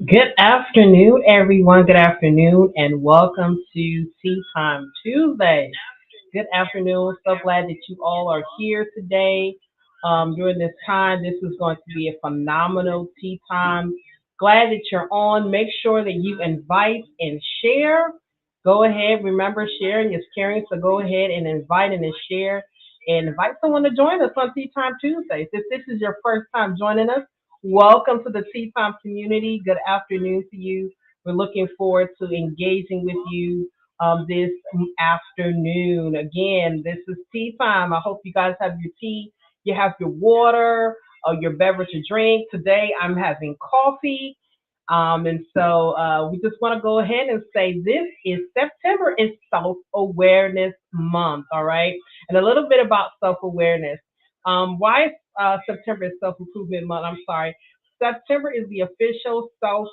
Good afternoon, everyone. Good afternoon, and welcome to Tea Time Tuesday. Good afternoon. So glad that you all are here today. During this time, this is going to be a phenomenal tea time. Glad that you're on. Make sure that you invite and share. Go ahead. Remember, sharing is caring. So go ahead and invite and share. and invite someone to join us on Tea Time Tuesdays. If this is your first time joining us, welcome to the Tea Time community. Good afternoon to you. We're looking forward to engaging with you this afternoon. Again, this is tea time. I hope you guys have your tea, you have your water, or your beverage to drink. Today I'm having coffee. And so we just want to go ahead and say this is September is Self Awareness Month, all right? And a little bit about self awareness. Why September is Self Improvement Month? I'm sorry. September is the official self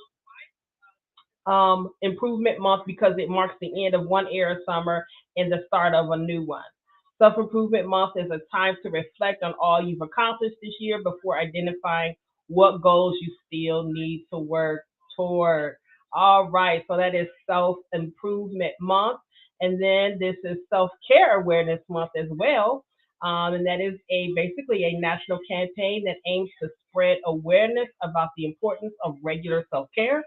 improvement month because it marks the end of one era of summer and the start of a new one. Self improvement month is a time to reflect on all you've accomplished this year before identifying what goals you still need to work toward. All right, so that is self improvement month. And then this is self care awareness month as well. And that is a basically a national campaign that aims to spread awareness about the importance of regular self care.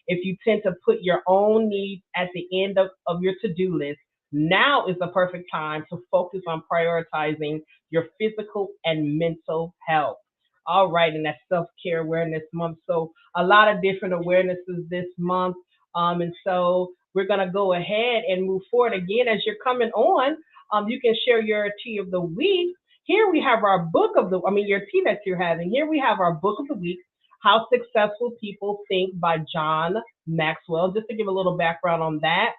If you tend to put your own needs at the end of your to-do list, now is the perfect time to focus on prioritizing your physical and mental health. All right, and that's self-care awareness month. So a lot of different awarenesses this month. And so we're gonna go ahead and move forward again as you're coming on. You can share your tea of the week. Here we have our book of the, I mean, your tea that you're having. Here we have our book of the week, How Successful People Think by John Maxwell. Just to give a little background on that,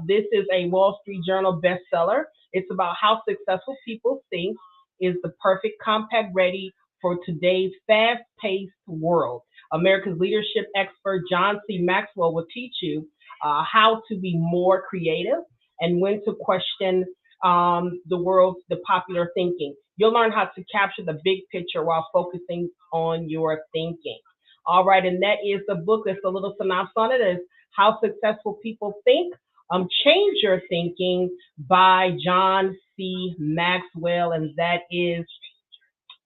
this is a Wall Street Journal bestseller. It's about how successful people think is the perfect compact ready for today's fast-paced world. America's leadership expert John C. Maxwell will teach you how to be more creative and when to question the world's the popular thinking. You'll learn how to capture the big picture while focusing on your thinking. All right, and that is the book. That's a little synopsis on it. Is How Successful People Think. Change Your Thinking by John C. Maxwell, and that is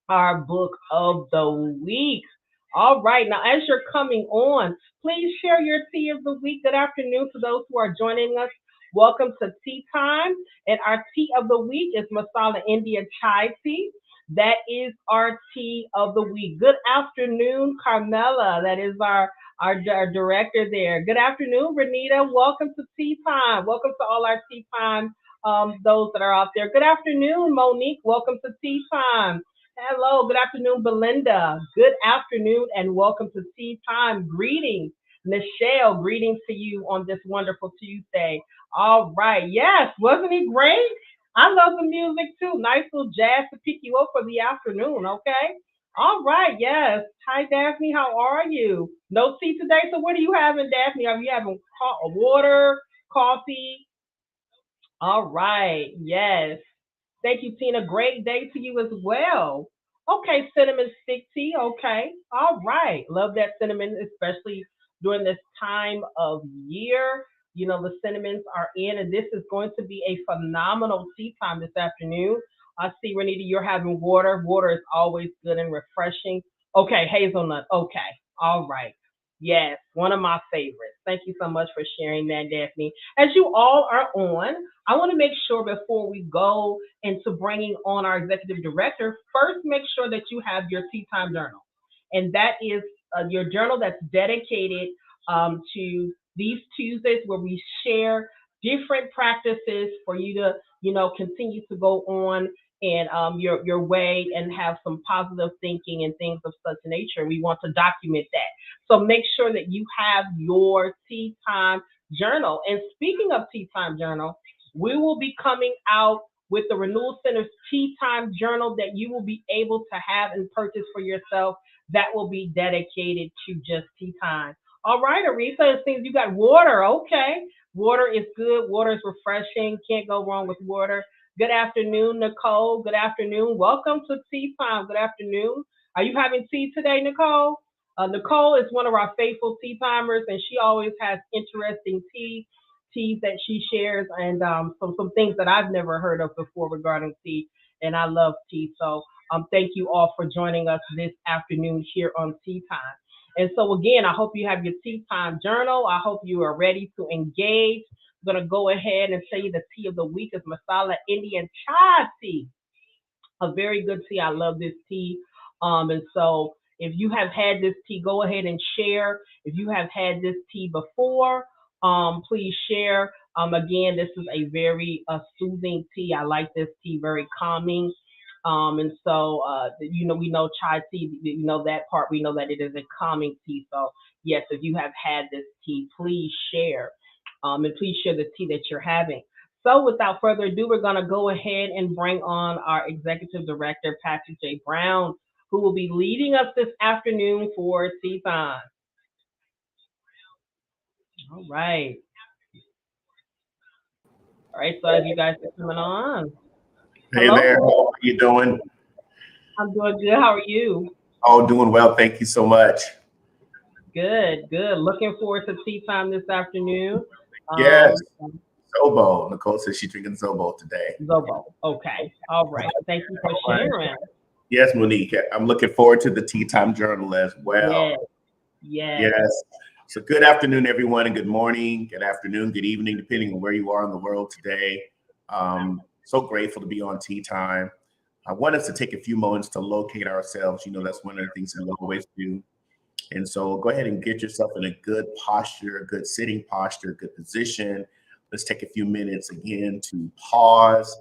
our book of the week. All right, now as you're coming on, please share your tea of the week. Good afternoon to those who are joining us. Welcome to Tea Time, and our tea of the week is Masala India Chai Tea. That is our tea of the week. Good afternoon, Carmela. That is our director there. Good afternoon, Renita. Welcome to Tea Time. Welcome to all our Tea Time, those that are out there. Good afternoon, Monique. Welcome to Tea Time. Hello, good afternoon, Belinda. Good afternoon, and welcome to Tea Time. Greetings, Nichelle. Greetings to you on this wonderful Tuesday. All right, yes, wasn't he great? I love the music too. Nice little jazz to pick you up for the afternoon, okay? All right, yes. Hi, Daphne. How are you? No tea today, so what are you having, Daphne? Are you having water, coffee? All right, yes. Thank you, Tina. Great day to you as well. Okay, cinnamon stick tea. Okay. All right. Love that cinnamon, especially during this time of year. You know, the cinnamons are in, and this is going to be a phenomenal tea time this afternoon. I see, Renita, you're having water. Water is always good and refreshing. Okay, hazelnut. Okay. All right. Yes, one of my favorites. Thank you so much for sharing that, Daphne. As you all are on, I want to make sure before we go into bringing on our executive director, first make sure that you have your tea time journal. And that is your journal that's dedicated to these Tuesdays where we share different practices for you to, continue to go on and your way and have some positive thinking and things of such nature. We want to document that. So make sure that you have your tea time journal. And speaking of tea time journal, we will be coming out with the Renewal Center's Tea Time Journal that you will be able to have and purchase for yourself that will be dedicated to just tea time. All right, Aretha, it seems you got water. Okay. Water is good. Water is refreshing. Can't go wrong with water. Good afternoon, Nicole. Good afternoon. Welcome to Tea Time. Good afternoon. Are you having tea today, Nicole? Nicole is one of our faithful tea timers, and she always has interesting teas that she shares, and some things that I've never heard of before regarding tea. And I love tea, so thank you all for joining us this afternoon here on Tea Time. And so again, I hope you have your tea time journal. I hope you are ready to engage. I'm going to go ahead and say the tea of the week is Masala Indian Chai Tea, a very good tea. I love this tea. And so if you have had this tea, go ahead and share. If you have had this tea before, please share. Again, this is a very soothing tea. I like this tea, very calming. And so, we know chai tea, that part, we know that it is a calming tea. So, yes, if you have had this tea, please share. And please share the tea that you're having. So, without further ado, we're going to go ahead and bring on our executive director, Patrick J. Brown, who will be leading us this afternoon for tea time. All right. All right. So, as you guys are coming on, Hey there, hello. how are you doing? I'm doing good. How are you? Oh, doing well. Thank you so much. Good, good. Looking forward to tea time this afternoon. Yes, Um, Zobo. Nicole says she's drinking Zobo today. Zobo. Okay. All right. Thank you for All right. sharing. Yes, Monique. I'm looking forward to the Tea Time Journal as well. Yes, yes. Yes. So good afternoon, everyone, and good morning, good afternoon, good evening, depending on where you are in the world today. So grateful to be on Tea Time. I want us to take a few moments to locate ourselves. That's one of the things we always do. And so go ahead and get yourself in a good posture, a good sitting posture, a good position. Let's take a few minutes again to pause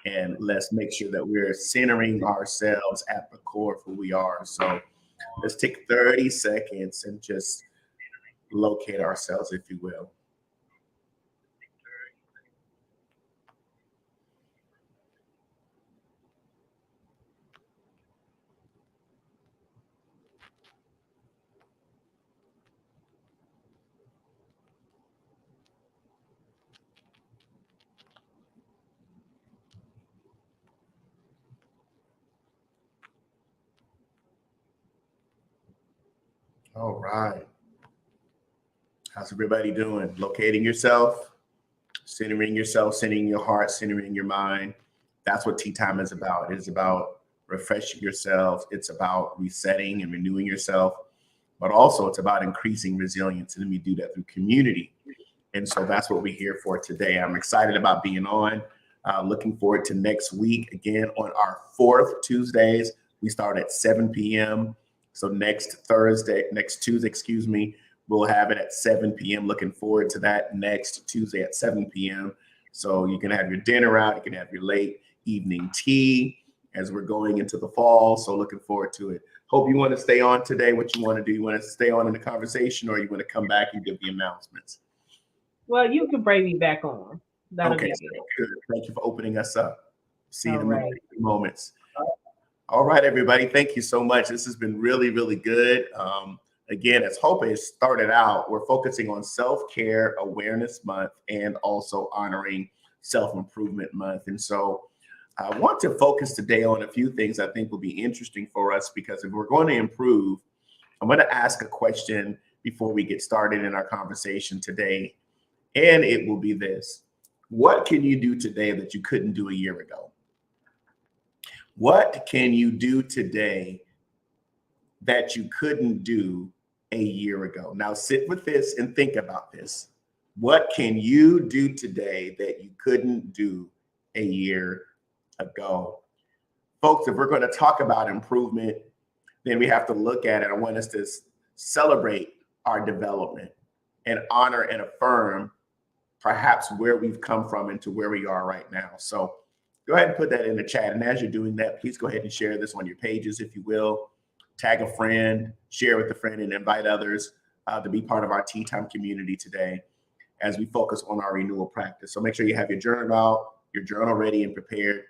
and let's make sure that we're centering ourselves at the core of who we are. So let's take 30 seconds and just locate ourselves, if you will. All right. How's everybody doing? Locating yourself, centering your heart, centering your mind. That's what tea time is about. It's about refreshing yourself. It's about resetting and renewing yourself, but also it's about increasing resilience. And we do that through community. And so that's what we're here for today. I'm excited about being on. Looking forward to next week. Again, on our fourth Tuesdays, we start at 7 p.m. So next Tuesday, we'll have it at 7 p.m. Looking forward to that next Tuesday at 7 p.m. So you can have your dinner out, you can have your late evening tea as we're going into the fall. So looking forward to it. Hope you want to stay on today. What you want to do, you want to stay on in the conversation, or you want to come back and give the announcements? Well, you can bring me back on. That'll Okay, be so good. good. Thank you for opening us up. See you All in right. moments. All right, everybody. Thank you so much. This has been really, really good. Again, as Hope has started out, we're focusing on Self-Care Awareness Month and also honoring Self-Improvement Month. And so I want to focus today on a few things I think will be interesting for us, because if we're going to improve, I'm going to ask a question before we get started in our conversation today. And it will be this: what can you do today that you couldn't do a year ago? What can you do today that you couldn't do a year ago? Now sit with this and think about this. What can you do today that you couldn't do a year ago? Folks, if we're going to talk about improvement, then we have to look at it. I want us to celebrate our development and honor and affirm perhaps where we've come from and to where we are right now. So go ahead and put that in the chat. And as you're doing that, please go ahead and share this on your pages, if you will. Tag a friend, share with a friend, and invite others to be part of our Tea Time community today as we focus on our renewal practice. So make sure you have your journal out, your journal ready and prepared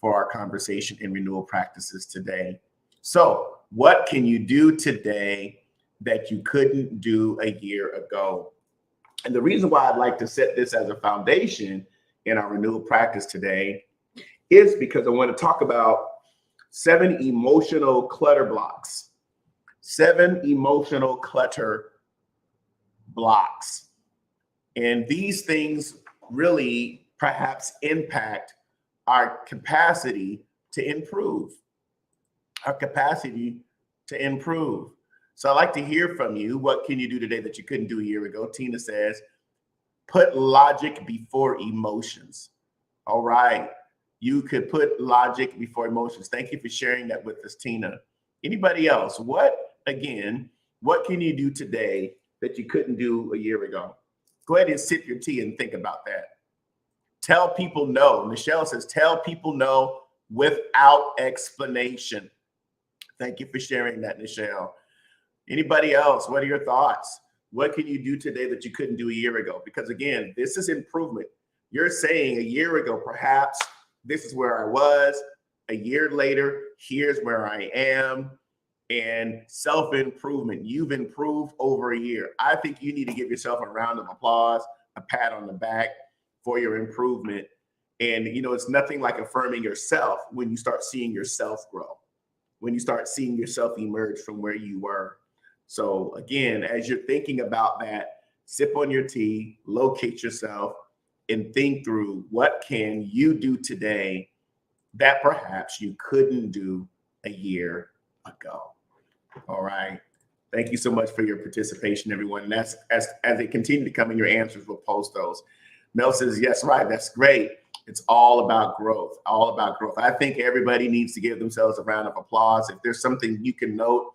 for our conversation and renewal practices today. So what can you do today that you couldn't do a year ago? And the reason why I'd like to set this as a foundation in our renewal practice today is because I want to talk about 7 emotional clutter blocks. 7 emotional clutter blocks. And these things really perhaps impact our capacity to improve. Our capacity to improve. So I'd like to hear from you. What can you do today that you couldn't do a year ago? Tina says, Put logic before emotions. All right. You could put logic before emotions. Thank you for sharing that with us, Tina. Anybody else? What can you do today that you couldn't do a year ago? Go ahead and sip your tea and think about that. Tell people no. Michelle says, tell people no without explanation. Thank you for sharing that, Michelle. Anybody else? What are your thoughts? What can you do today that you couldn't do a year ago? Because again, this is improvement. You're saying a year ago, perhaps this is where I was. A year later, here's where I am. And self-improvement. You've improved over a year. I think you need to give yourself a round of applause, a pat on the back for your improvement. And, it's nothing like affirming yourself when you start seeing yourself grow, when you start seeing yourself emerge from where you were. So again, as you're thinking about that, sip on your tea, locate yourself, and think through what can you do today that perhaps you couldn't do a year ago. All right. Thank you so much for your participation, everyone. And that's as they continue to come in, your answers, we'll post those. Mel says, yes, right. That's great. It's all about growth, all about growth. I think everybody needs to give themselves a round of applause. If there's something you can note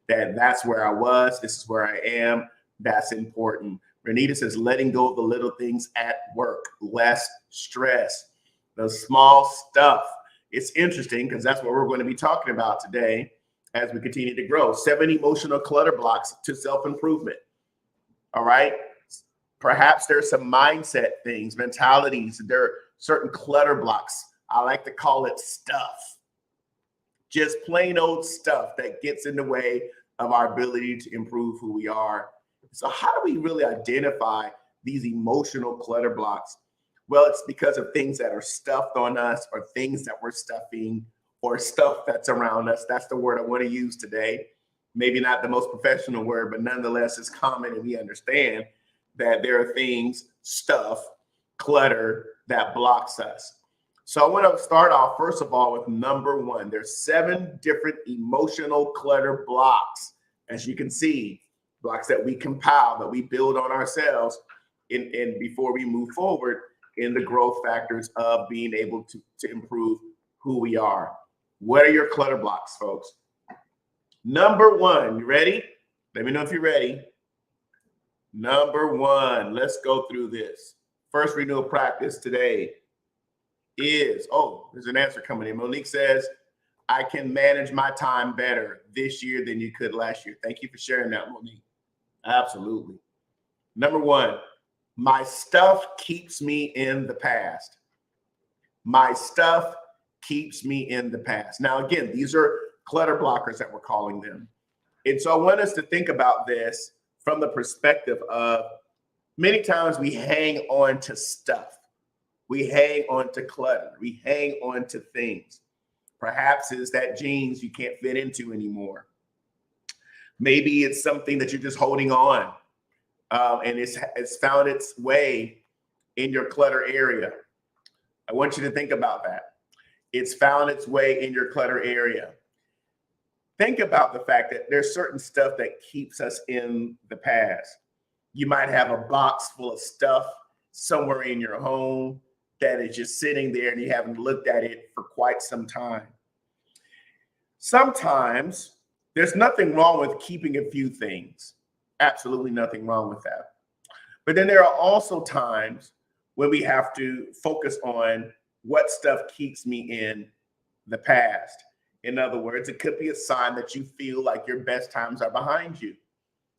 that's where I was, this is where I am, that's important. Renita says, letting go of the little things at work, less stress, the small stuff. It's interesting because that's what we're going to be talking about today as we continue to grow. 7 emotional clutter blocks to self-improvement. All right. Perhaps there's some mindset things, mentalities. There are certain clutter blocks. I like to call it stuff. Just plain old stuff that gets in the way of our ability to improve who we are. So how do we really identify these emotional clutter blocks? Well, it's because of things that are stuffed on us or things that we're stuffing or stuff that's around us. That's the word I want to use today. Maybe not the most professional word, but nonetheless, it's common and we understand that there are things, stuff, clutter that blocks us. So I want to start off, first of all, with number 1. There's 7 different emotional clutter blocks. As you can see, blocks that we compile, that we build on ourselves in before we move forward in the growth factors of being able to improve who we are. What are your clutter blocks, folks? Number 1, you ready? Let me know if you're ready. Number 1, let's go through this. First renewal practice today is, there's an answer coming in. Monique says, I can manage my time better this year than you could last year. Thank you for sharing that, Monique. Absolutely. Number 1, my stuff keeps me in the past. My stuff keeps me in the past. Now, again, these are clutter blockers that we're calling them. And so I want us to think about this from the perspective of many times we hang on to stuff. We hang on to clutter. We hang on to things. Perhaps it's that jeans you can't fit into anymore. Maybe it's something that you're just holding on and it's found its way in your clutter area. I want you to think about that. It's found its way in your clutter area. Think about the fact that there's certain stuff that keeps us in the past. You might have a box full of stuff somewhere in your home that is just sitting there and you haven't looked at it for quite some time. Sometimes there's nothing wrong with keeping a few things. Absolutely nothing wrong with that. But then there are also times when we have to focus on what stuff keeps me in the past. In other words, it could be a sign that you feel like your best times are behind you.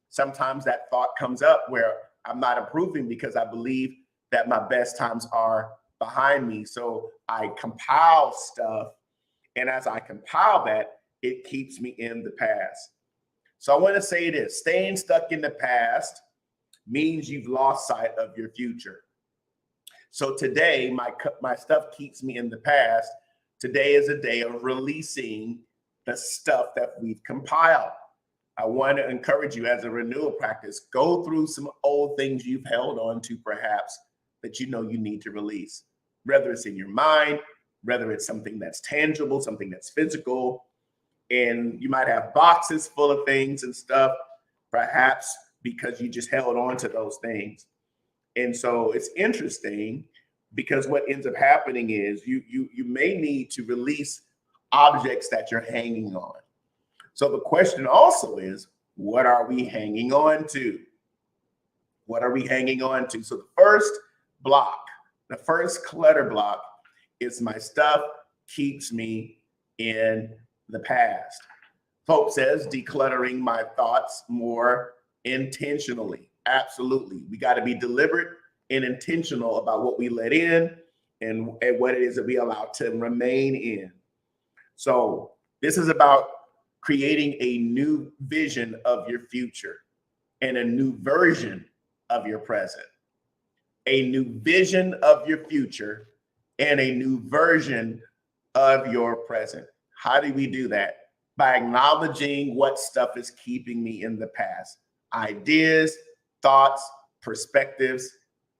Sometimes that thought comes up where I'm not improving because I believe that my best times are behind me. So I compile stuff. And as I compile that, it keeps me in the past. So I want to say this, staying stuck in the past means you've lost sight of your future. So today, my stuff keeps me in the past. Today is a day of releasing the stuff that we've compiled. I want to encourage you as a renewal practice, go through some old things you've held on to perhaps that you know you need to release, whether it's in your mind, whether it's something that's tangible, something that's physical. And you might have boxes full of things and stuff, perhaps because you just held on to those things. And so it's interesting because what ends up happening is you may need to release objects that you're hanging on. So the question also is, what are we hanging on to? What are we hanging on to? So the first block, the first clutter block is my stuff keeps me in the past. Pope says decluttering my thoughts more intentionally. Absolutely. We got to be deliberate and intentional about what we let in and what it is that we allow to remain in. So this is about creating a new vision of your future and a new version of your present. A new vision of your future and a new version of your present. How do we do that? By acknowledging what stuff is keeping me in the past. Ideas, thoughts, perspectives,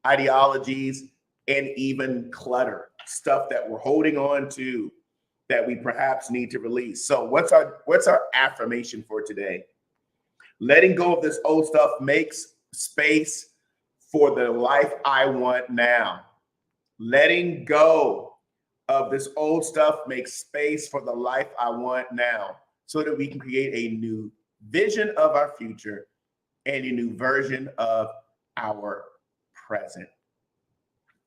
ideologies, and even clutter. Stuff that we're holding on to that we perhaps need to release. So what's our affirmation for today? Letting go of this old stuff makes space for the life I want now. Letting go of this old stuff makes space for the life I want now, so that we can create a new vision of our future and a new version of our present.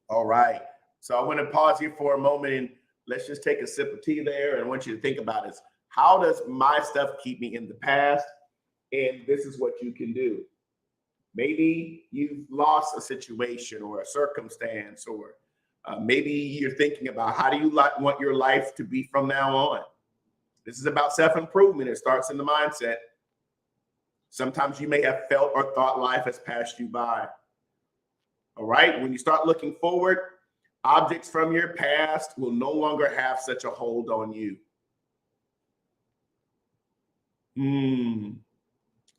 All right. So I want to pause here for a moment and let's just take a sip of tea there. And I want you to think about is, how does my stuff keep me in the past? And this is what you can do. Maybe you've lost a situation or a circumstance, or maybe you're thinking about how do you want your life to be from now on? This is about self-improvement. It starts in the mindset. Sometimes you may have felt or thought life has passed you by. All right. When you start looking forward, objects from your past will no longer have such a hold on you.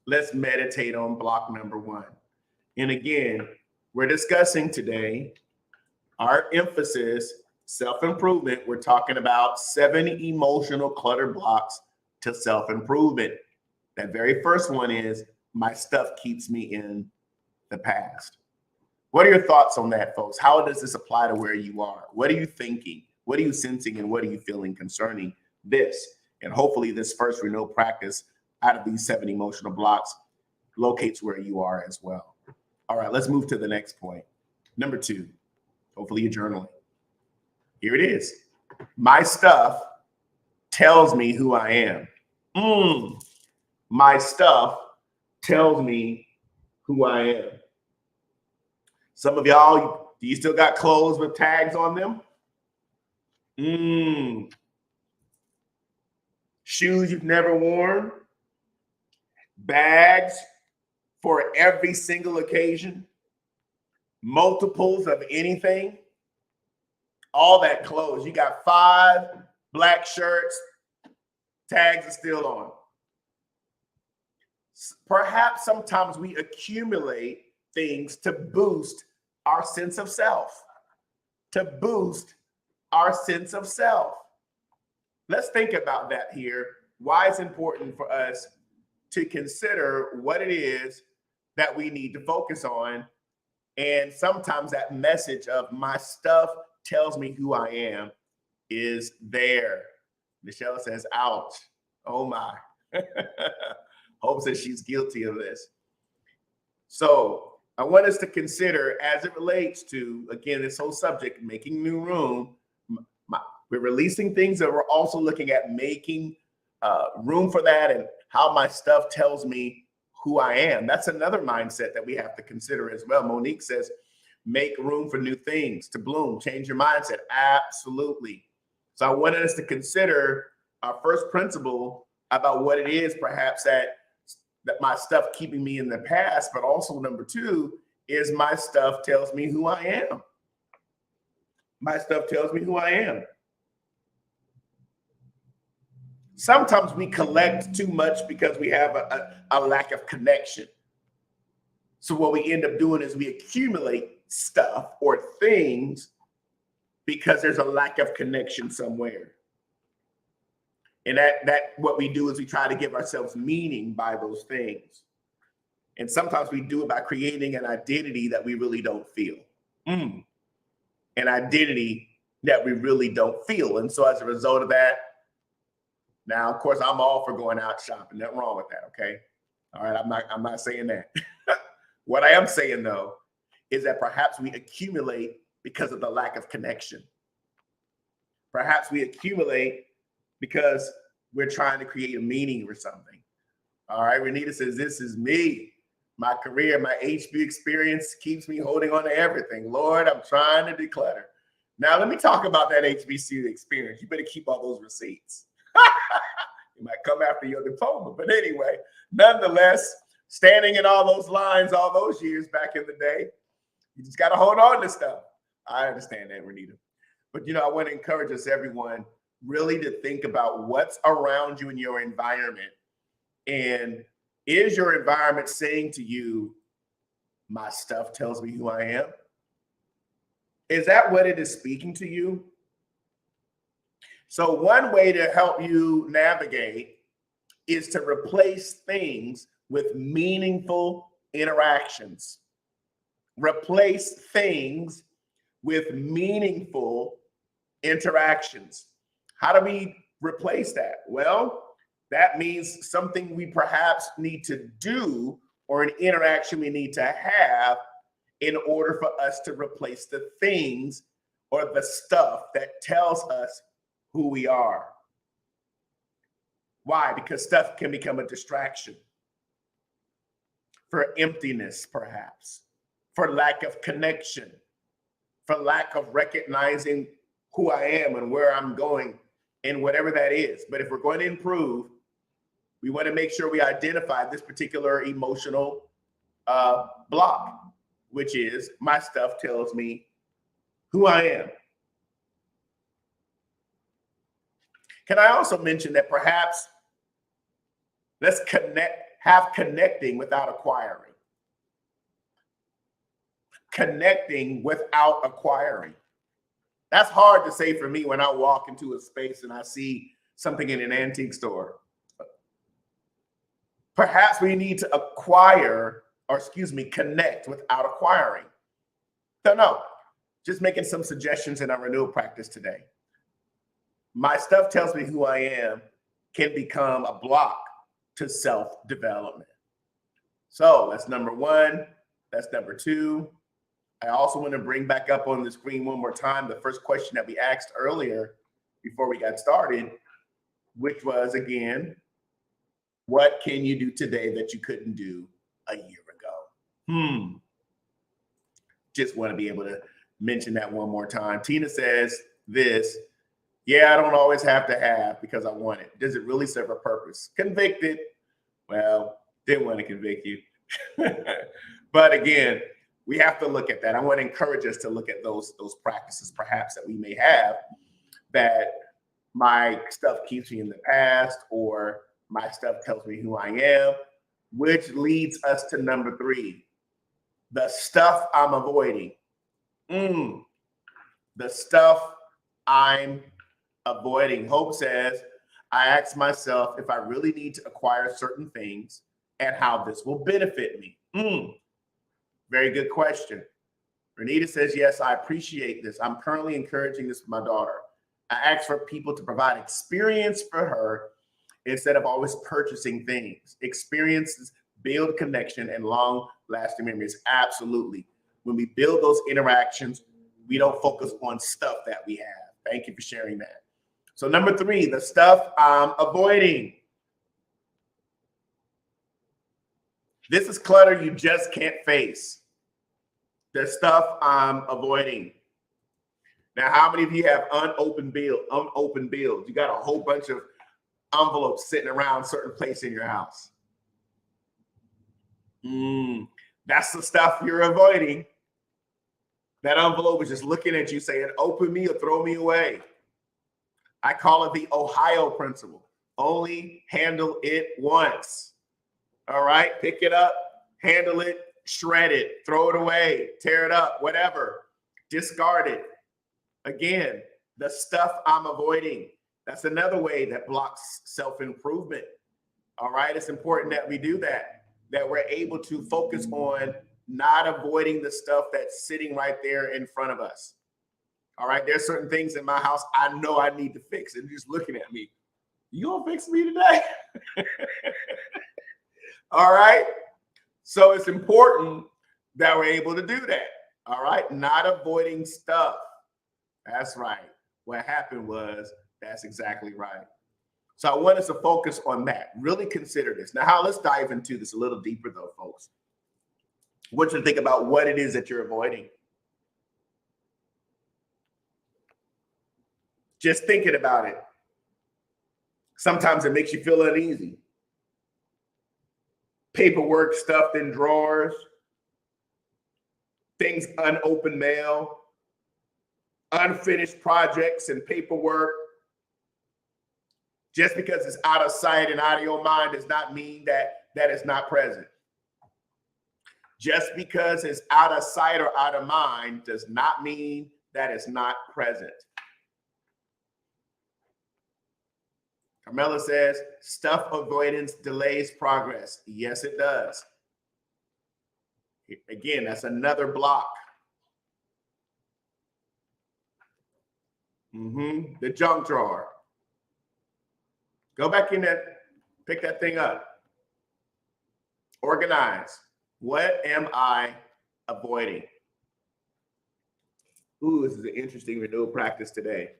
Let's meditate on block number 1. And again, we're discussing today our emphasis, self-improvement. We're talking about 7 emotional clutter blocks to self-improvement. That very first one is, my stuff keeps me in the past. What are your thoughts on that, folks? How does this apply to where you are? What are you thinking? What are you sensing? And what are you feeling concerning this? And hopefully this first renewal practice out of these 7 emotional blocks locates where you are as well. All right, let's move to the next point. Number 2, hopefully you're journaling. Here it is. My stuff tells me who I am. My stuff tells me who I am. Some of y'all, do you still got clothes with tags on them? Shoes you've never worn? Bags for every single occasion? Multiples of anything? All that clothes. You got 5 black shirts, tags are still on. Perhaps sometimes we accumulate things to boost our sense of self. Let's think about that here. Why it's important for us to consider what it is that we need to focus on. And sometimes that message of my stuff tells me who I am is there. Michelle says, ouch. Oh my. Hope says she's guilty of this. So I want us to consider, as it relates to, again, this whole subject, making new room. We're releasing things, that we're also looking at making room for that, and how my stuff tells me who I am. That's another mindset that we have to consider as well. Monique says, make room for new things to bloom, change your mindset. Absolutely. So I wanted us to consider our first principle about what it is perhaps that my stuff keeping me in the past, but also number 2 is my stuff tells me who I am. My stuff tells me who I am. Sometimes we collect too much because we have a lack of connection. So what we end up doing is we accumulate stuff or things because there's a lack of connection somewhere. And that what we do is we try to give ourselves meaning by those things. And sometimes we do it by creating an identity that we really don't feel. An identity that we really don't feel. And so as a result of that, now, of course, I'm all for going out shopping. Nothing wrong with that, okay? All right, I'm not saying that. What I am saying, though, is that perhaps we accumulate because of the lack of connection. Perhaps we accumulate because we're trying to create a meaning for something. All right, Renita says, this is me. My career, my HB experience keeps me holding on to everything. Lord, I'm trying to declutter. Now, let me talk about that HBCU experience. You better keep all those receipts. You might come after your diploma. But anyway, nonetheless, standing in all those lines all those years back in the day, you just got to hold on to stuff. I understand that, Renita. But, I want to encourage us, everyone, really to think about what's around you in your environment. And is your environment saying to you, my stuff tells me who I am? Is that what it is speaking to you? So one way to help you navigate is to replace things with meaningful interactions. Replace things with meaningful interactions. How do we replace that? Well, that means something we perhaps need to do or an interaction we need to have in order for us to replace the things or the stuff that tells us who we are. Why? Because stuff can become a distraction for emptiness, perhaps, for lack of connection, for lack of recognizing who I am and where I'm going and whatever that is. But if we're going to improve, we want to make sure we identify this particular emotional block, which is my stuff tells me who I am. Can I also mention that perhaps let's have connecting without acquiring. Connecting without acquiring. That's hard to say for me when I walk into a space and I see something in an antique store. Perhaps we need to connect without acquiring. Don't know. Just making some suggestions in our renewal practice today. My stuff tells me who I am can become a block to self-development. So that's number one. That's number two. I also want to bring back up on the screen one more time the first question that we asked earlier before we got started, which was, again, what can you do today that you couldn't do a year ago? Just want to be able to mention that one more time. Tina says this, yeah, I don't always have to have because I want it. Does it really serve a purpose? Convicted. Well, didn't want to convict you. But again, we have to look at that. I want to encourage us to look at those practices perhaps that we may have, that my stuff keeps me in the past or my stuff tells me who I am, which leads us to number three, the stuff I'm avoiding. The stuff I'm avoiding. Hope says, I ask myself if I really need to acquire certain things and how this will benefit me. Very good question. Renita says, yes, I appreciate this. I'm currently encouraging this with my daughter. I ask for people to provide experience for her instead of always purchasing things. Experiences build connection and long-lasting memories. Absolutely. When we build those interactions, we don't focus on stuff that we have. Thank you for sharing that. So number three, the stuff I'm avoiding. This is clutter you just can't face. The stuff I'm avoiding. Now, how many of you have unopened bills? You got a whole bunch of envelopes sitting around a certain place in your house. That's the stuff you're avoiding. That envelope is just looking at you saying, open me or throw me away. I call it the Ohio principle. Only handle it once. All right, pick it up, handle it, shred it, throw it away, tear it up, whatever. Discard it. Again, the stuff I'm avoiding. That's another way that blocks self-improvement. All right, it's important that we do that. that we're able to focus on not avoiding the stuff that's sitting right there in front of us. All right, there's certain things in my house I know I need to fix, and just looking at me, you gonna fix me today? All right, so it's important that we're able to do that. All right, not avoiding stuff. That's right. What happened was, that's exactly right. So I want us to focus on that. Really consider this. Now, let's dive into this a little deeper, though, folks. I want you to think about what it is that you're avoiding. Just thinking about it. Sometimes it makes you feel uneasy. Paperwork stuffed in drawers, things unopened mail, unfinished projects and paperwork. Just because it's out of sight and out of your mind does not mean that that is not present. Just because it's out of sight or out of mind does not mean that it's not present. Carmela says, stuff avoidance delays progress. Yes, it does. Again, that's another block. The junk drawer. Go back in there, pick that thing up. Organize. What am I avoiding? Ooh, this is an interesting renewal practice today.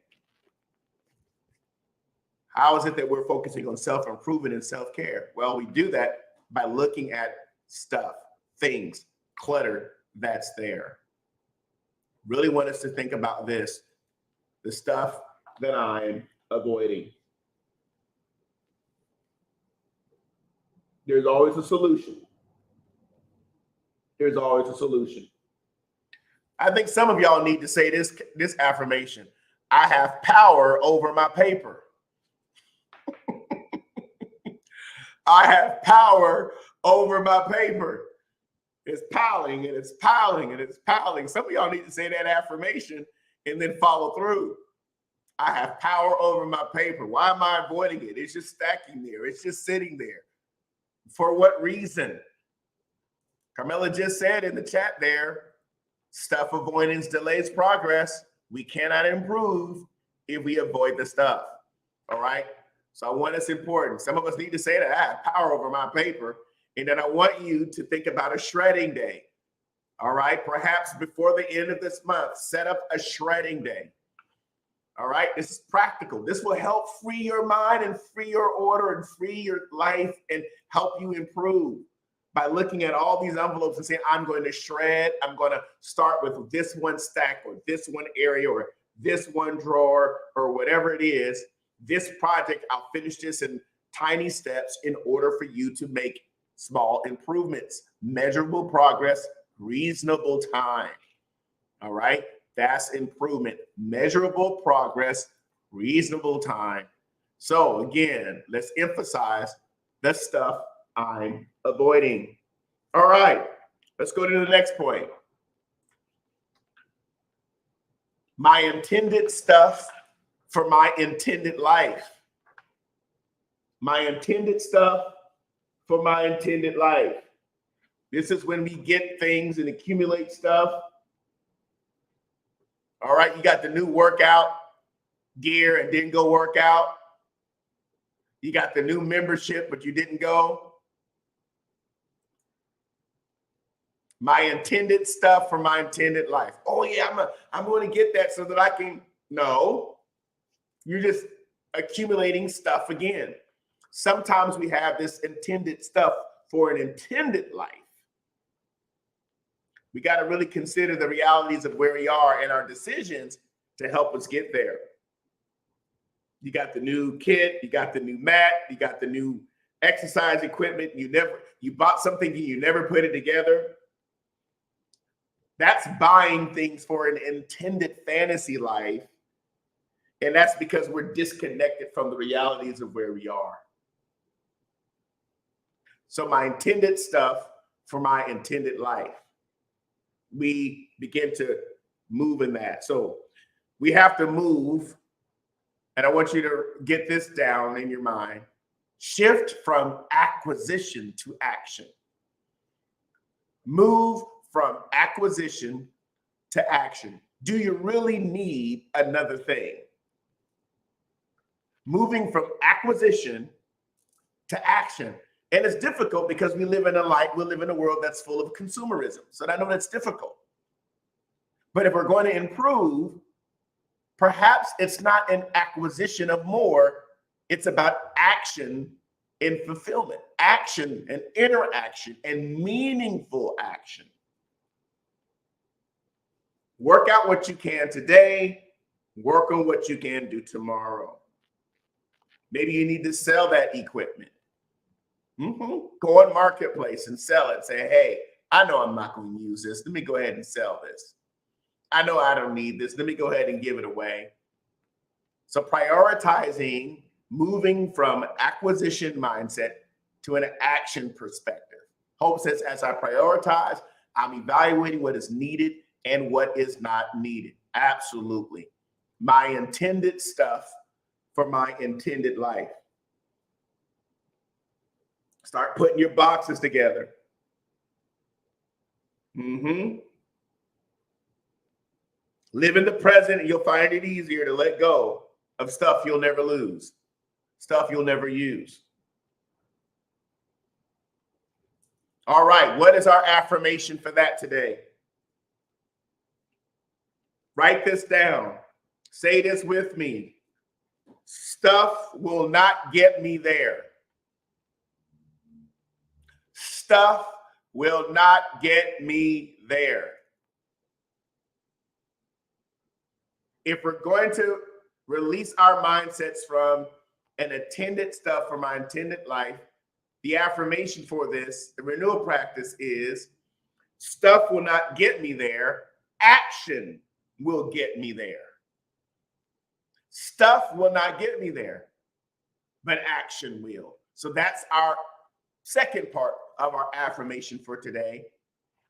How is it that we're focusing on self-improvement and self-care? Well, we do that by looking at stuff, things, clutter that's there. Really want us to think about this, the stuff that I'm avoiding. There's always a solution. There's always a solution. I think some of y'all need to say this affirmation. I have power over my paper. I have power over my paper. It's piling and it's piling and it's piling. Some of y'all need to say that affirmation and then follow through. I have power over my paper. Why am I avoiding it? It's just stacking there. It's just sitting there. For what reason? Carmela just said in the chat there, stuff avoidance delays progress. We cannot improve if we avoid the stuff. All right. So I want it's important. Some of us need to say that I have power over my paper. And then I want you to think about a shredding day. All right. Perhaps before the end of this month, set up a shredding day. All right. This is practical. This will help free your mind and free your order and free your life and help you improve by looking at all these envelopes and saying, I'm going to shred. I'm going to start with this one stack or this one area or this one drawer or whatever it is. This project, I'll finish this in tiny steps in order for you to make small improvements, measurable progress, reasonable time. All right. That's improvement, measurable progress, reasonable time. So again, let's emphasize the stuff I'm avoiding. All right, let's go to the next point. My intended stuff for my intended life. My intended stuff for my intended life. This is when we get things and accumulate stuff. All right, you got the new workout gear and didn't go work out. You got the new membership, but you didn't go. My intended stuff for my intended life. Oh yeah, I'm going to get that so that I can. No, you're just accumulating stuff again. Sometimes we have this intended stuff for an intended life. We got to really consider the realities of where we are and our decisions to help us get there. You got the new kit, you got the new mat, you got the new exercise equipment. You bought something and you never put it together. That's buying things for an intended fantasy life. And that's because we're disconnected from the realities of where we are. So my intended stuff for my intended life. We begin to move in that. So we have to move, and I want you to get this down in your mind. Shift from acquisition to action. Move from acquisition to action. Do you really need another thing? Moving from acquisition to action. And it's difficult because we live in a world that's full of consumerism. So I know that's difficult. But if we're going to improve, perhaps it's not an acquisition of more, it's about action and fulfillment, action and interaction and meaningful action. Work out what you can today, work on what you can do tomorrow. Maybe you need to sell that equipment. Go on Marketplace and sell it. Say, hey, I know I'm not going to use this. Let me go ahead and sell this. I know I don't need this. Let me go ahead and give it away. So prioritizing, moving from acquisition mindset to an action perspective. Hope says, as I prioritize, I'm evaluating what is needed and what is not needed. Absolutely. My intended stuff for my intended life. Start putting your boxes together. Live in the present and you'll find it easier to let go of stuff you'll never lose, stuff you'll never use. All right, what is our affirmation for that today? Write this down. Say this with me. Stuff will not get me there. Stuff will not get me there. If we're going to release our mindsets from an intended stuff for my intended life, the affirmation for this, the renewal practice is, stuff will not get me there. Action will get me there. Stuff will not get me there, but action will. So that's our second part of our affirmation for today,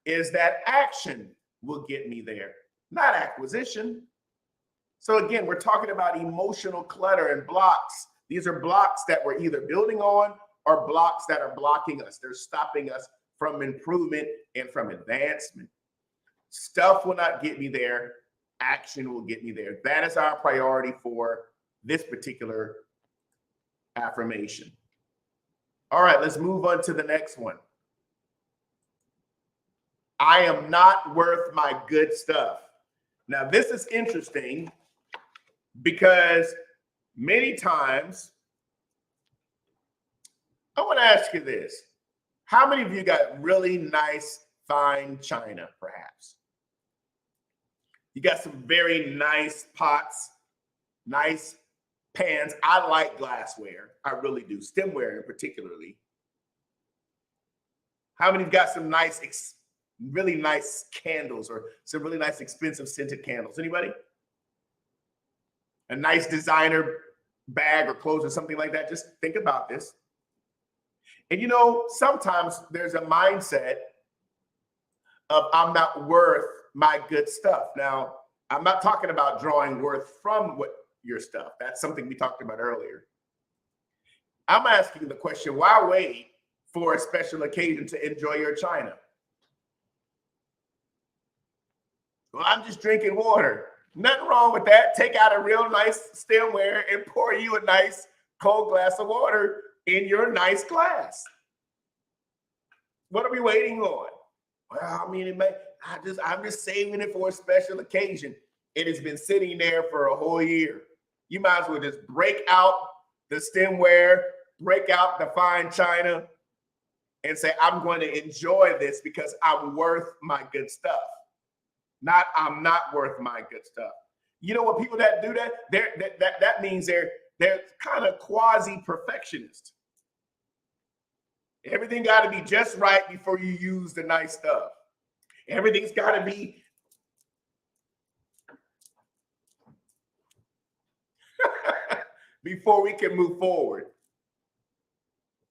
is that action will get me there, not acquisition. So again, we're talking about emotional clutter and blocks. These are blocks that we're either building on or blocks that are blocking us. They're stopping us from improvement and from advancement. Stuff will not get me there. Action will get me there. That is our priority for this particular affirmation. All right, let's move on to the next one. I am not worth my good stuff. Now, this is interesting because many times, I want to ask you this. How many of you got really nice, fine china, perhaps? You got some very nice pots, nice pans. I like glassware. I really do. Stemware in particularly. How many of you got some nice, really nice candles or some really nice, expensive scented candles? Anybody? A nice designer bag or clothes or something like that. Just think about this. And you know, sometimes there's a mindset of I'm not worth my good stuff. Now, I'm not talking about drawing worth from your stuff. That's something we talked about earlier. I'm asking the question, why wait for a special occasion to enjoy your china? Well, I'm just drinking water. Nothing wrong with that. Take out a real nice stemware and pour you a nice cold glass of water in your nice glass. What are we waiting on? Well, I mean, I'm just saving it for a special occasion. It has been sitting there for a whole year. You might as well just break out the stemware, break out the fine china, and say, I'm going to enjoy this because I'm worth my good stuff. Not, I'm not worth my good stuff. You know what people that do that, that means they're kind of quasi-perfectionist. Everything got to be just right before you use the nice stuff. Everything's got to be before we can move forward.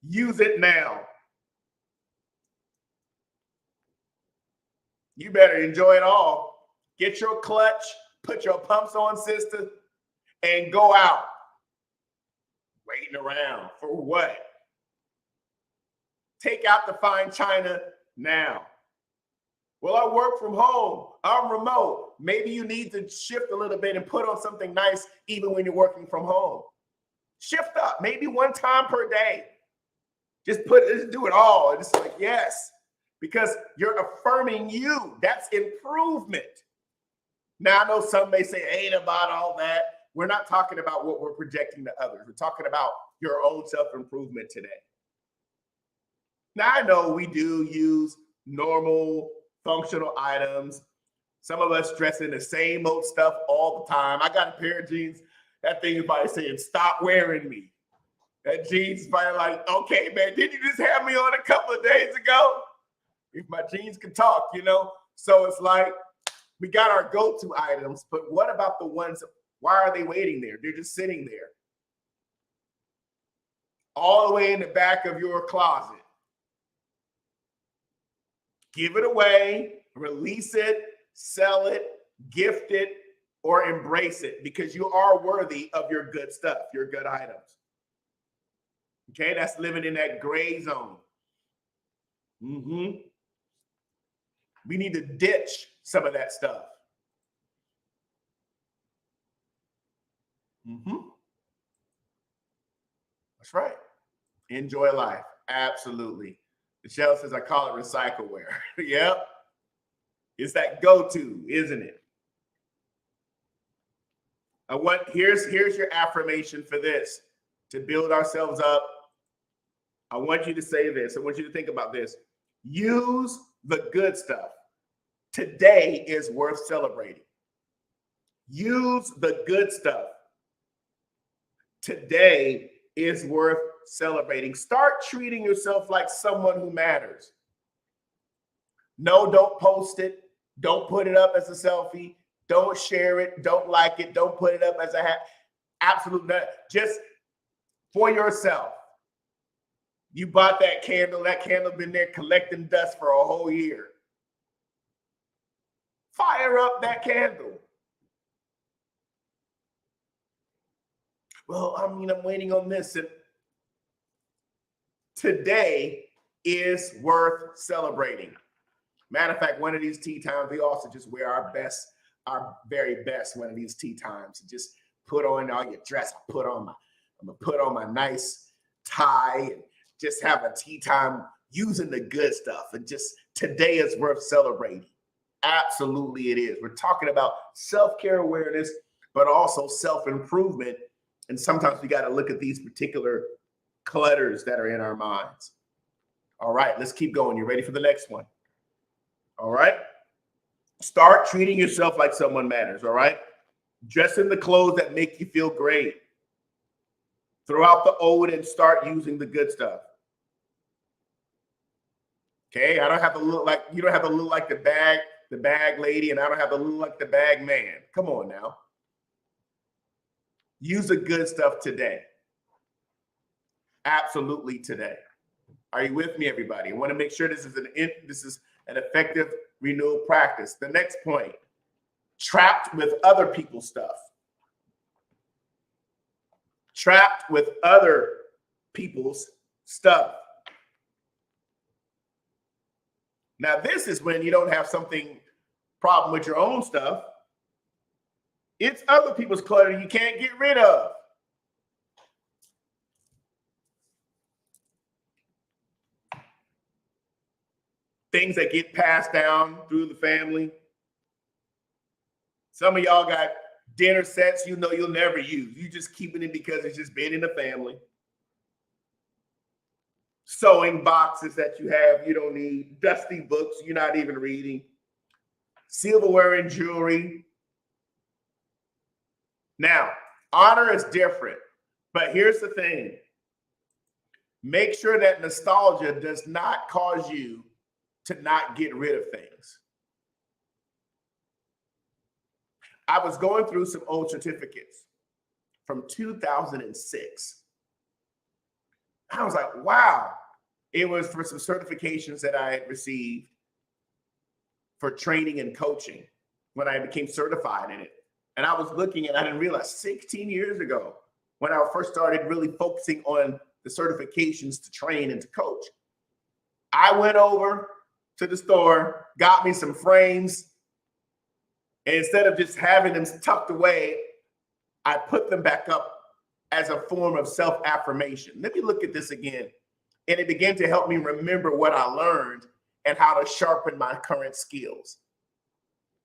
Use it now. You better enjoy it all. Get your clutch, put your pumps on, sister, and go out. Waiting around for what? Take out the fine china now. Well, I work from home. I'm remote. Maybe you need to shift a little bit and put on something nice even when you're working from home. Shift up, maybe one time per day. Just do it all. It's like, yes, because you're affirming you. That's improvement. Now, I know some may say, ain't about all that. We're not talking about what we're projecting to others. We're talking about your own self-improvement today. Now, I know we do use normal functional items. Some of us dress in the same old stuff all the time. I got a pair of jeans. That thing is probably saying, stop wearing me. That jeans is probably like, okay, man, didn't you just have me on a couple of days ago? If my jeans can talk, you know? So it's like, we got our go-to items, but what about the ones, why are they waiting there? They're just sitting there. All the way in the back of your closet. Give it away, release it, sell it, gift it, or embrace it, because you are worthy of your good stuff, your good items. Okay, that's living in that gray zone. We need to ditch some of that stuff. That's right. Enjoy life. Absolutely. Michelle says, I call it recycleware. Yep. It's that go-to, isn't it? Here's your affirmation for this. To build ourselves up, I want you to say this. I want you to think about this. Use the good stuff. Today is worth celebrating. Use the good stuff. Today is worth celebrating. Start treating yourself like someone who matters. No, don't post it. Don't put it up as a selfie. Don't share it. Don't like it. Don't put it up as a absolute nut. Just for yourself. You bought that candle. That candle been there collecting dust for a whole year. Fire up that candle. Well, I'm waiting on this. And today is worth celebrating. Matter of fact, one of these tea times, we also just wear our very best one of these tea times. Just put on all your dress. I'm gonna put on my nice tie and just have a tea time using the good stuff. And just today is worth celebrating. Absolutely it is. We're talking about self-care awareness, but also self-improvement. And sometimes we got to look at these particular clutters that are in our minds. All right, let's keep going. You ready for the next one? All right. Start treating yourself like someone matters. All right. Dress in the clothes that make you feel great. Throw out the old and start using the good stuff. Okay. I don't have to look like, you don't have to look like the bag lady, and I don't have to look like the bag man. Come on now. Use the good stuff today. Absolutely today. Are you with me, everybody? I want to make sure this is an effective renewal practice. The next point, trapped with other people's stuff. Trapped with other people's stuff. Now, this is when you don't have problem with your own stuff. It's other people's clutter you can't get rid of. Things that get passed down through the family. Some of y'all got dinner sets you'll never use. You just keeping it because it's just been in the family. Sewing boxes that you have you don't need. Dusty books you're not even reading. Silverware and jewelry. Now, honor is different, but here's the thing. Make sure that nostalgia does not cause you to not get rid of things. I was going through some old certificates from 2006. I was like, wow. It was for some certifications that I had received for training and coaching when I became certified in it. And I was looking and I didn't realize 16 years ago when I first started really focusing on the certifications to train and to coach, I went over to the store, got me some frames, and instead of just having them tucked away, I put them back up as a form of self-affirmation. Let me look at this again. And it began to help me remember what I learned and how to sharpen my current skills.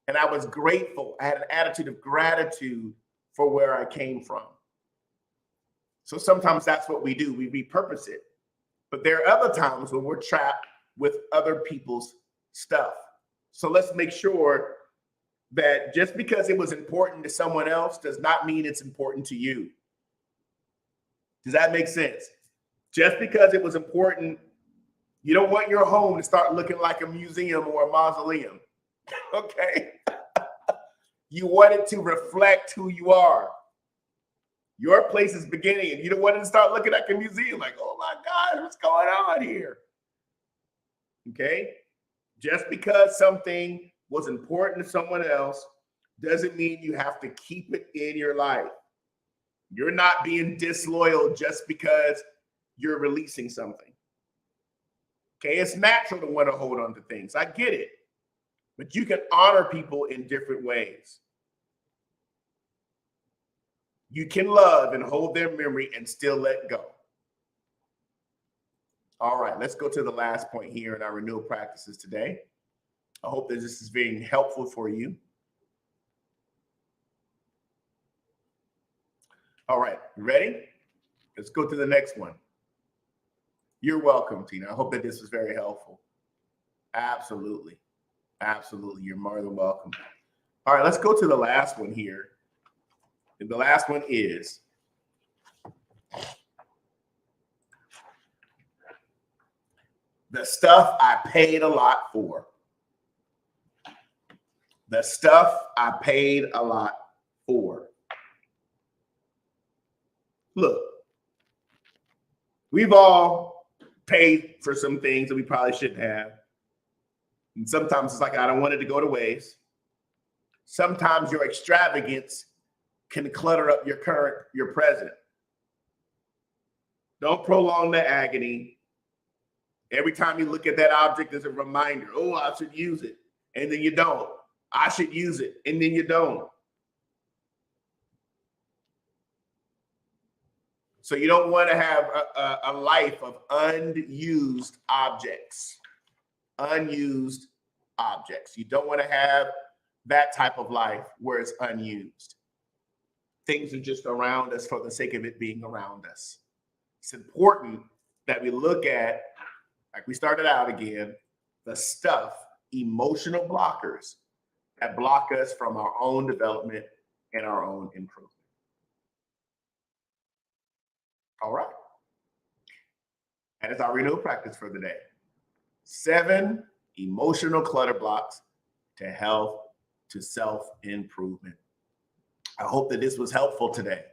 And I was grateful. I had an attitude of gratitude for where I came from. So sometimes that's what we do. We repurpose it. But there are other times when we're trapped with other people's stuff. So let's make sure that just because it was important to someone else does not mean it's important to you. Does that make sense? Just because it was important, you don't want your home to start looking like a museum or a mausoleum. Okay? You want it to reflect who you are. Your place is beginning, and you don't want it to start looking like a museum, like, oh my God, what's going on here? Okay? Just because something was important to someone else doesn't mean you have to keep it in your life. You're not being disloyal just because you're releasing something. Okay, it's natural to want to hold on to things. I get it. But you can honor people in different ways. You can love and hold their memory and still let go. All right, let's go to the last point here in our renewal practices today. I hope that this is being helpful for you. All right, you ready? Let's go to the next one. You're welcome, Tina. I hope that this was very helpful. Absolutely. Absolutely. You're more than welcome. All right, let's go to the last one here. And the last one is the stuff I paid a lot for. The stuff I paid a lot for. Look, we've all paid for some things that we probably shouldn't have. And sometimes it's like, I don't want it to go to waste. Sometimes your extravagance can clutter up your present. Don't prolong the agony. Every time you look at that object, there's a reminder, oh, I should use it. And then you don't. I should use it. And then you don't. So you don't want to have a life of unused objects. Unused objects. You don't want to have that type of life where it's unused. Things are just around us for the sake of it being around us. It's important that we look at, like we started out again, the stuff, emotional blockers that block us from our own development and our own improvement. All right. That is our renewal practice for the day. 7 emotional clutter blocks to health, to self-improvement. I hope that this was helpful today.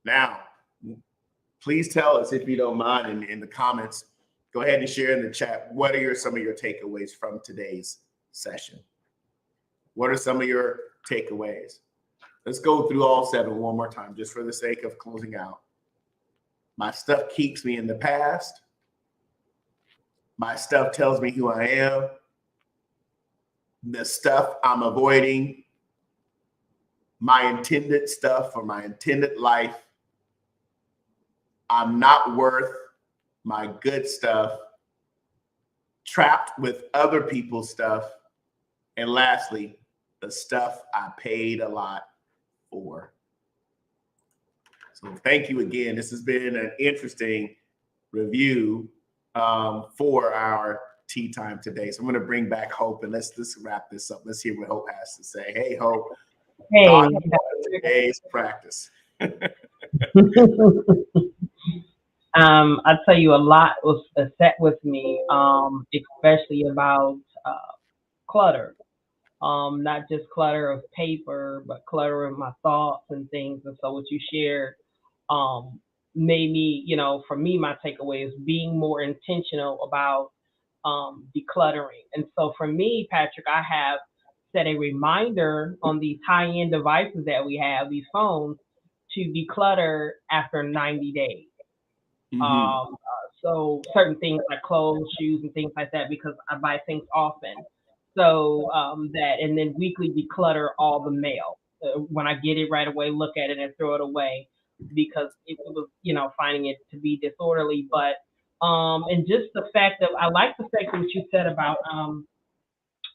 Now, please tell us, if you don't mind, in the comments, go ahead and share in the chat, what are some of your takeaways from today's session? What are some of your takeaways? Let's go through all 7 one more time, just for the sake of closing out. My stuff keeps me in the past. My stuff tells me who I am. The stuff I'm avoiding. My intended stuff or my intended life. I'm not worth my good stuff. Trapped with other people's stuff. And lastly, the stuff I paid a lot for. So thank you again. This has been an interesting review for our tea time today. So I'm going to bring back Hope, and let's wrap this up. Let's hear what Hope has to say. Hey, Hope. Hey. Today's practice. I tell you, a lot was set with me, especially about clutter. Not just clutter of paper, but clutter of my thoughts and things. And so what you shared made me, for me, my takeaway is being more intentional about decluttering. And so for me, Patrick, I have set a reminder on these high-end devices that we have, these phones, to declutter after 90 days. Mm-hmm. So certain things like clothes, shoes, and things like that because I buy things often. So that and then weekly declutter all the mail. When I get it right away, look at it and throw it away because it was finding it to be disorderly. But and just the fact that I like the fact that what you said about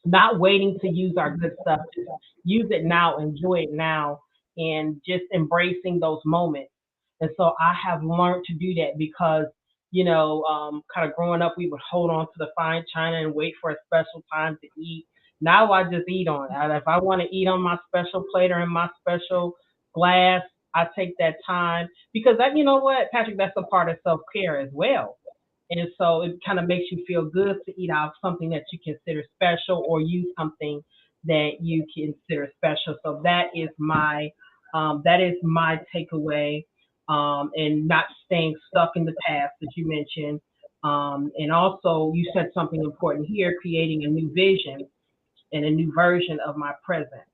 not waiting to use our good stuff, just use it now, enjoy it now, and just embracing those moments. And so I have learned to do that because, kind of growing up, we would hold on to the fine china and wait for a special time to eat. Now I just eat on it. If I want to eat on my special plate or in my special glass, I take that time because that, you know what, Patrick, that's a part of self care as well. And so it kind of makes you feel good to eat out something that you consider special or use something that you consider special. So that is my takeaway, and not staying stuck in the past, as you mentioned. And also, you said something important here: creating a new vision and a new version of my present.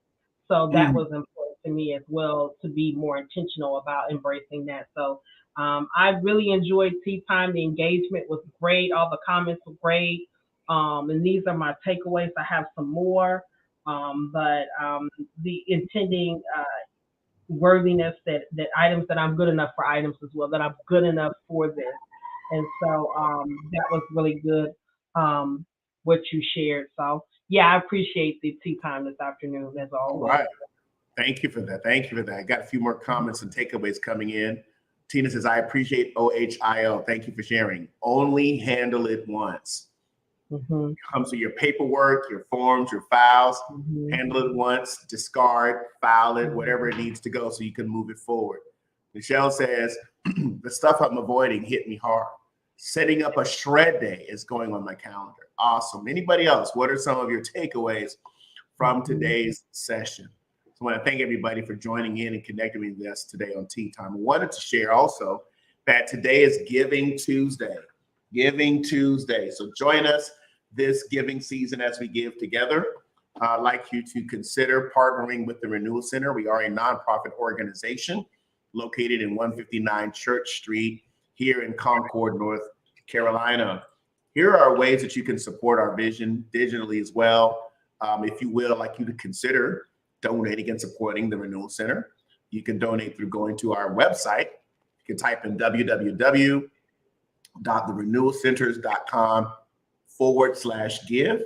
So that was important to me as well to be more intentional about embracing that. So I really enjoyed tea time. The engagement was great. All the comments were great. And these are my takeaways. I have some more, but the intending worthiness that items that I'm good enough for items as well, that I'm good enough for this. And so that was really good what you shared. So yeah, I appreciate the tea time this afternoon as All always. right. Thank you for that. Thank you for that. I got a few more comments and takeaways coming in. Tina says, I appreciate OHIO. Thank you for sharing. Only handle it once. Hmm. Comes to your paperwork, your forms, your files. Hmm. Handle it once, discard, file it, whatever it Hmm. needs to go so you can move it forward. Michelle says, the stuff I'm avoiding hit me hard. Setting up a shred day is going on my calendar. Awesome. Anybody else? What are some of your takeaways from Hmm. today's session? So I want to thank everybody for joining in and connecting with us today on Tea Time. I wanted to share also that today is Giving Tuesday. Giving Tuesday. So join us this giving season as we give together. I'd like you to consider partnering with the Renewal Center. We are a nonprofit organization located in 159 Church Street here in Concord, North Carolina. Here are ways that you can support our vision digitally as well. If you will, I'd like you to consider donating and supporting the Renewal Center. You can donate through going to our website. You can type in www.therenewalcenters.com/give.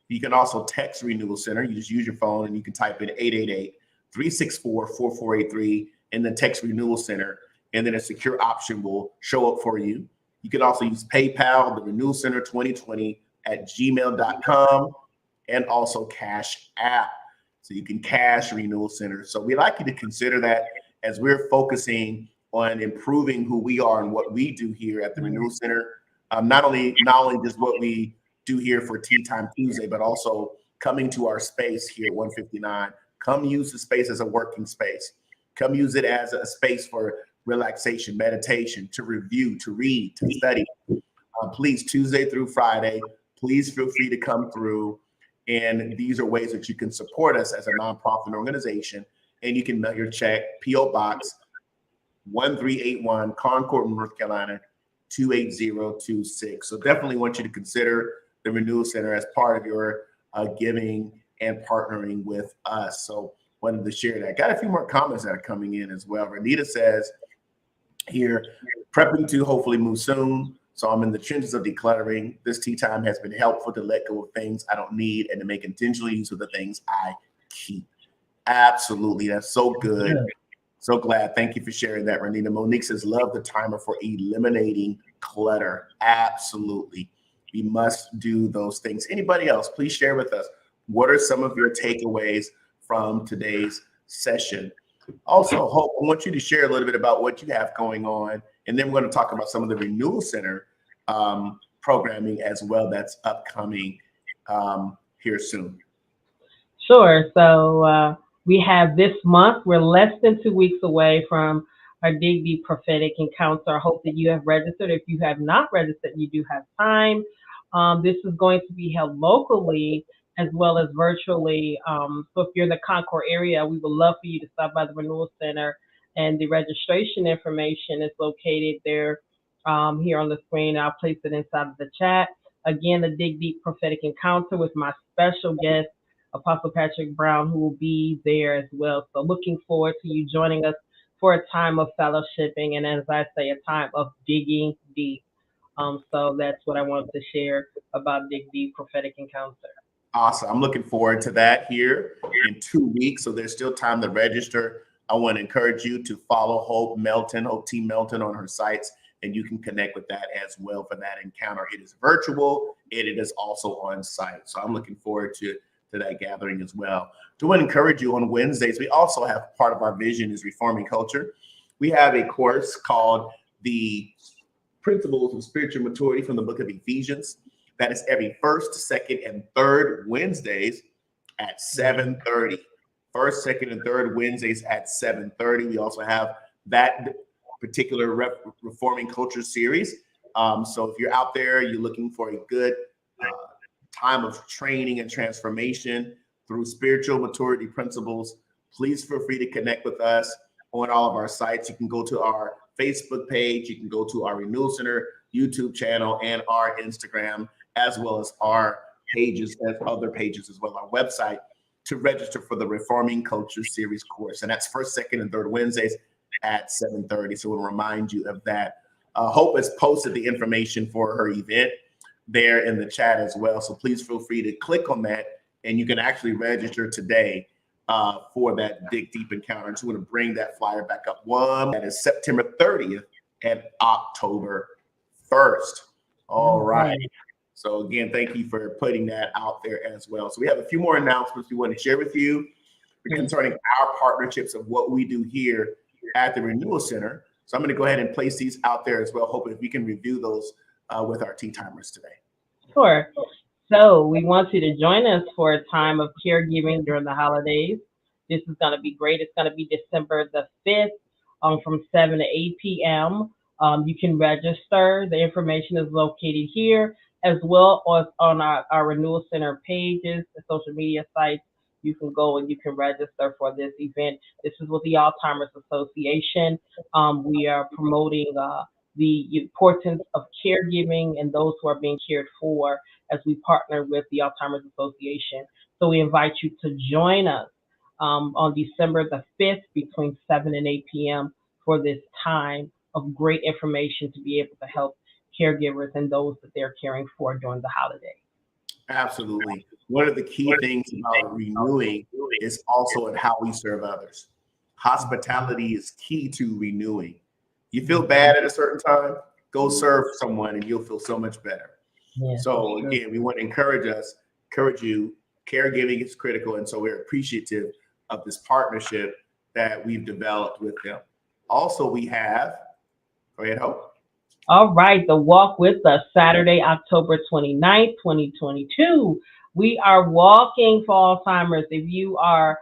You can also text Renewal Center. You just use your phone and you can type in 888-364-4483 and then text Renewal Center. And then a secure option will show up for you. You can also use PayPal, the Renewal Center 2020 at gmail.com, and also Cash App. So you can cash Renewal Center. So we'd like you to consider that as we're focusing on improving who we are and what we do here at the Renewal Center. Not only just what we do here for Tea Time Tuesday, but also coming to our space here at 159. Come use the space as a working space. Come use it as a space for relaxation, meditation, to review, to read, to study. Please, Tuesday through Friday, please feel free to come through. And these are ways that you can support us as a nonprofit organization. And you can mail your check, P.O. Box 1381, Concord, North Carolina, 28026. So definitely want you to consider the Renewal Center as part of your giving and partnering with us. So wanted to share that. Got a few more comments that are coming in as well. Renita says here, prepping to hopefully move soon. So I'm in the trenches of decluttering. This tea time has been helpful to let go of things I don't need and to make intentional use of the things I keep. Absolutely. That's so good. So glad. Thank you for sharing that, Renita. Monique says, love the timer for eliminating clutter. Absolutely. We must do those things. Anybody else, please share with us. What are some of your takeaways from today's session? Also, Hope, I want you to share a little bit about what you have going on. And then we're going to talk about some of the Renewal Center programming as well that's upcoming here soon. Sure. So we have this month, we're less than 2 weeks away from our Dig Deep Prophetic Encounter. I hope that you have registered. If you have not registered, you do have time. This is going to be held locally as well as virtually. So if you're in the Concord area, we would love for you to stop by the Renewal Center, and the registration information is located there here on the screen. I'll place it inside of the chat. Again, the Dig Deep Prophetic Encounter with my special guest, Apostle Patrick Brown, who will be there as well. So looking forward to you joining us for a time of fellowshipping and, as I say, a time of digging deep. So that's what I wanted to share about Dig Deep Prophetic Encounter. Awesome. I'm looking forward to that here in 2 weeks. So there's still time to register. I want to encourage you to follow Hope T. Melton on her sites, and you can connect with that as well for that encounter. It is virtual and it is also on site. So I'm looking forward to that gathering as well. To encourage you on Wednesdays, we also have part of our vision is reforming culture. We have a course called the Principles of Spiritual Maturity from the book of Ephesians. That is every first, second, and third Wednesdays at 7:30. First, second, and third Wednesdays at 7:30. We also have that particular Reforming Culture series. So if you're out there, you're looking for a good time of training and transformation through spiritual maturity principles, please feel free to connect with us on all of our sites. You can go to our Facebook page, you can go to our Renewal Center YouTube channel and our Instagram, as well as our pages and other pages as well, our website, to register for the Reforming Culture Series course. And that's first, second, and third Wednesdays at 7:30. So we'll remind you of that. Hope has posted the information for her event there in the chat as well. So please feel free to click on that, and you can actually register today for that Dig Deep encounter. I just want to bring that flyer back up. One that is September 30th and October 1st. All right. So again, thank you for putting that out there as well. So we have a few more announcements we want to share with you concerning our partnerships of what we do here at the Renewal Center. So I'm going to go ahead and place these out there as well, hoping we can review those with our tea timers today. Sure. So we want you to join us for a time of caregiving during the holidays. This is going to be great. It's going to be December the 5th from 7 to 8 p.m. You can register. The information is located here, as well as on our Renewal Center pages, the social media sites. You can go and you can register for this event. This is with the Alzheimer's Association. We are promoting the importance of caregiving and those who are being cared for as we partner with the Alzheimer's Association. So we invite you to join us on December the 5th between 7 and 8 p.m. for this time of great information to be able to help caregivers and those that they're caring for during the holidays. Absolutely. One of the key things about renewing is also in how we serve others. Hospitality is key to renewing. You feel bad at a certain time, go serve someone and you'll feel so much better. Yeah, so again, we want to encourage you. Caregiving is critical. And so we're appreciative of this partnership that we've developed with them. Also, we have, go ahead, Hope. All right, the Walk With Us, Saturday, October 29th, 2022. We are walking for Alzheimer's. If you are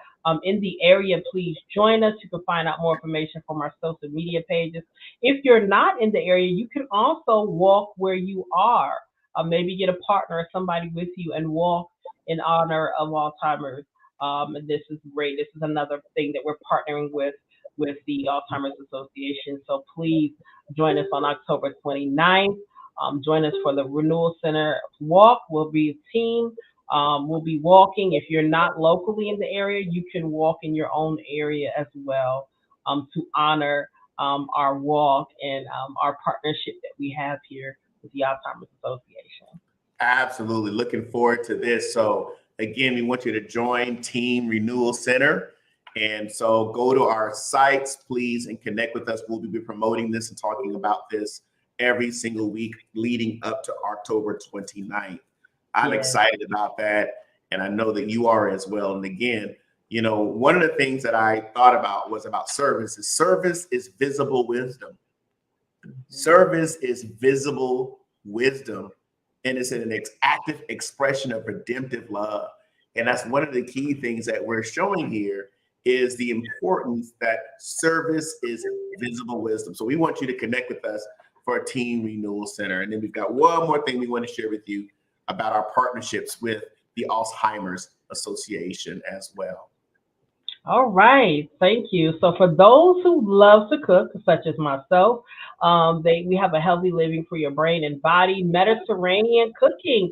in the area, please join us. You can find out more information from our social media pages. If you're not in the area, you can also walk where you are. Maybe get a partner or somebody with you and walk in honor of Alzheimer's. And this is great. This is another thing that we're partnering with the Alzheimer's Association. So please join us on October 29th. Join us for the Renewal Center walk. We'll be a team. We'll be walking. If you're not locally in the area, you can walk in your own area as well to honor our walk and our partnership that we have here with the Alzheimer's Association. Absolutely. Looking forward to this. So again, we want you to join Team Renewal Center. And so go to our sites, please, and connect with us. We'll be promoting this and talking about this every single week leading up to October 29th. I'm excited about that, and I know that you are as well. And again, you know, one of the things that I thought about was about service. Service is visible wisdom. Service is visible wisdom, and it's an active expression of redemptive love. And that's one of the key things that we're showing here is the importance that service is visible wisdom. So we want you to connect with us for a Team Renewal Center. And then we've got one more thing we want to share with you about our partnerships with the Alzheimer's Association as well. All right, thank you. So for those who love to cook, such as myself, we have a healthy living for your brain and body Mediterranean cooking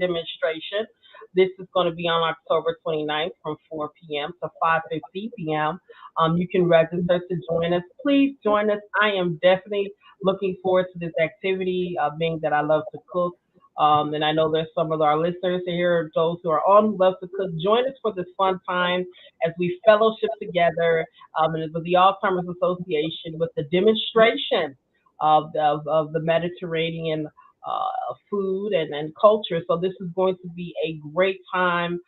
demonstration. This is going to be on October 29th from 4 p.m. to 5:50 p.m. You can register to join us. Please join us. I am definitely looking forward to this activity, being that I love to cook. And I know there's some of our listeners here, those who are on who love to cook. Join us for this fun time as we fellowship together, and with the Alzheimer's Association with the demonstration of the Mediterranean food and culture. So this is going to be a great time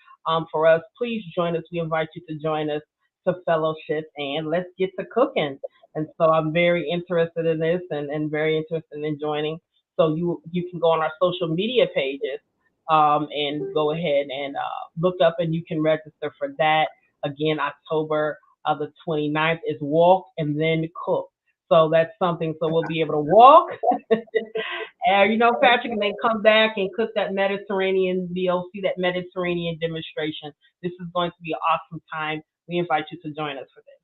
for us. Please join us. We invite you to join us to fellowship and let's get to cooking. And so I'm very interested in this and very interested in joining. So you can go on our social media pages and go ahead and look up and you can register for that. Again, October the 29th is walk and then cook. So that's something. So we'll be able to walk, and Patrick, and then come back and cook that Mediterranean meal, see that Mediterranean demonstration. This is going to be an awesome time. We invite you to join us for this.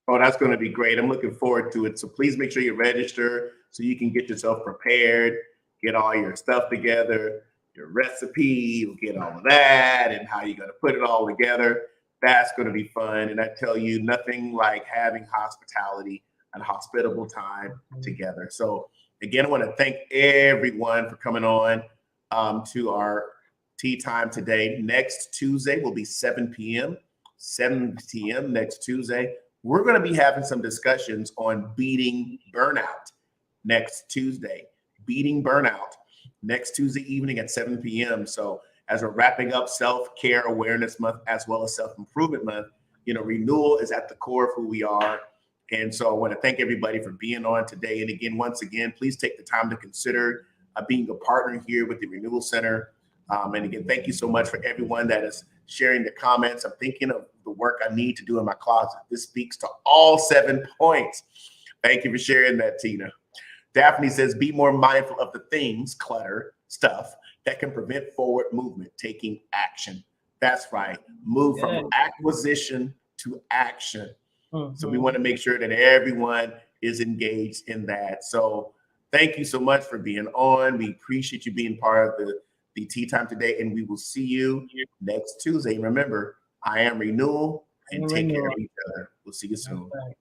Oh, that's going to be great. I'm looking forward to it. So please make sure you register so you can get yourself prepared, get all your stuff together, your recipe, you'll get all of that, and how you're going to put it all together. That's going to be fun. And I tell you, nothing like having hospitality and hospitable time together. So again, I want to thank everyone for coming on to our tea time today. Next Tuesday will be 7 p.m. 7 p.m. next Tuesday. We're going to be having some discussions on beating burnout next Tuesday. Beating burnout next Tuesday evening at 7 p.m. So as we're wrapping up Self-Care Awareness Month as well as Self-Improvement Month, renewal is at the core of who we are. And so I want to thank everybody for being on today. And again, once again, please take the time to consider being a partner here with the Renewal Center. And again, thank you so much for everyone that is sharing the comments. I'm thinking of the work I need to do in my closet. This speaks to all 7 points. Thank you for sharing that, Tina. Daphne says, be more mindful of the things, clutter, stuff, that can prevent forward movement, taking action. That's right. Move from acquisition to action. Mm-hmm. So we want to make sure that everyone is engaged in that. So thank you so much for being on. We appreciate you being part of the tea time today, and we will see you next Tuesday. Remember, I am Renewal, and take care of each other. We'll see you soon. All right.